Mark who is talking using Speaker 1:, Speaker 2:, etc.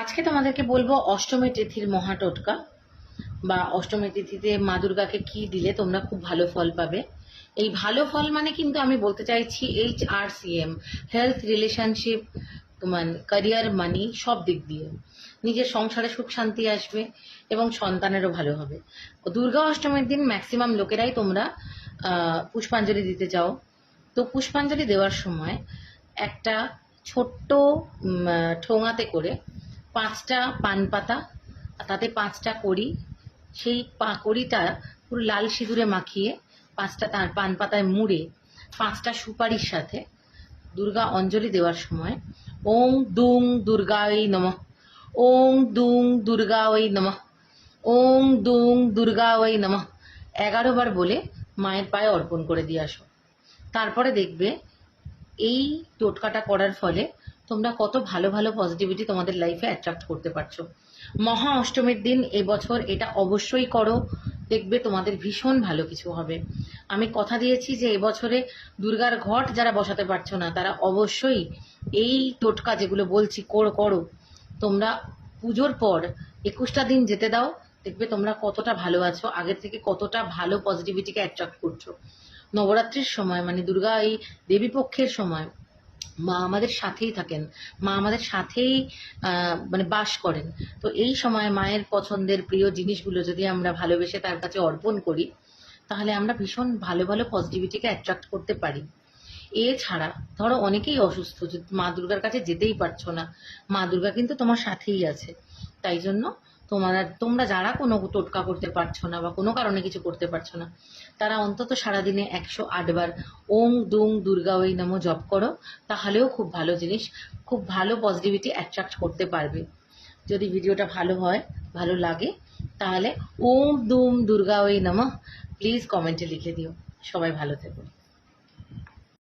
Speaker 1: আজকে তোমাদেরকে বলবো অষ্টমী তিথির মহা টোটকা বা অষ্টমী তিথিতে মা দুর্গাকে কি দিলে তোমরা খুব ভালো ফল পাবে। এই ভালো ফল মানে কিন্তু আমি বলতে চাইছি HRCM, হেলথ, রিলেশনশিপ, তোমার ক্যারিয়ার, মানি, সব দিক দিয়ে নিজের সংসারে সুখ শান্তি আসবে এবং সন্তানেরও ভালো হবে। দুর্গা অষ্টমীর দিন ম্যাক্সিমাম লোকেরাই তোমরা পুষ্পাঞ্জলি দিতে চাও। তো পুষ্পাঞ্জলি দেওয়ার সময় একটা ছোট্ট ঠোঙাতে করে 5টা পান পাতা, তাতে 5টা কড়ি, সেই কড়িটা পুরো লাল সিঁদুরে মাখিয়ে 5টা তার পান পাতায় মুড়ে 5টা সুপারির সাথে দুর্গা অঞ্জলি দেওয়ার সময় ওং দুং দুর্গায় নমঃ, ওং দুং দুর্গায় নমঃ, ওং দুং দুর্গায় নমঃ 11 বার বলে মায়ের পায়ে অর্পণ করে দিয়ে আসো। তারপরে দেখবে এই টোটকাটা করার ফলে তোমরা কত ভালো ভালো পজিটিভিটি তোমাদের লাইফে অ্যাট্রাক্ট করতে পারছো। মহা অষ্টমীর দিন এবছর এটা অবশ্যই করো, দেখবে তোমাদের ভীষণ ভালো কিছু হবে। আমি কথা দিয়েছি যে এবছরে দুর্গার ঘট যারা বসাতে পারছো না তারা অবশ্যই এই টোটকা যেগুলো বলছি করো। তোমরা পুজোর পর 21টা দিন যেতে দাও, দেখবে তোমরা কতটা ভালো আছো, আগের থেকে কতটা ভালো পজিটিভিটিকে অ্যাট্রাক্ট করছো। নবরাত্রির সময় মানে দুর্গা এই দেবী পক্ষের সময় মা আমাদের সাথেই থাকেন, মা আমাদের সাথেই মানে বাস করেন। তো এই সময় মায়ের পছন্দের প্রিয় জিনিসগুলো যদি আমরা ভালোবেসে তার কাছে অর্পণ করি তাহলে আমরা ভীষণ ভালো ভালো পজিটিভিটিকে অ্যাট্রাক্ট করতে পারি। এছাড়া ধরো অনেকেই অসুস্থ, যে মা দুর্গার কাছে যেতেই পারছো না, মা দুর্গা কিন্তু তোমার সাথেই আছে। তাই জন্য তোমরা যারা কোনো টোটকা করতে পারছো না বা কোনো কারণে কিছু করতে পারছো না, তারা অন্তত সারাদিনে 108 বার ওং দুং দুর্গা ওই নমঃ জপ করো, তাহলেও খুব ভালো জিনিস, খুব ভালো পজিটিভিটি অ্যাট্রাক্ট করতে পারবে। যদি ভিডিওটা ভালো লাগে তাহলে ওং দুম দুর্গা ওই নমঃ প্লিজ কমেন্টে লিখে দিও। সবাই ভালো থেকো।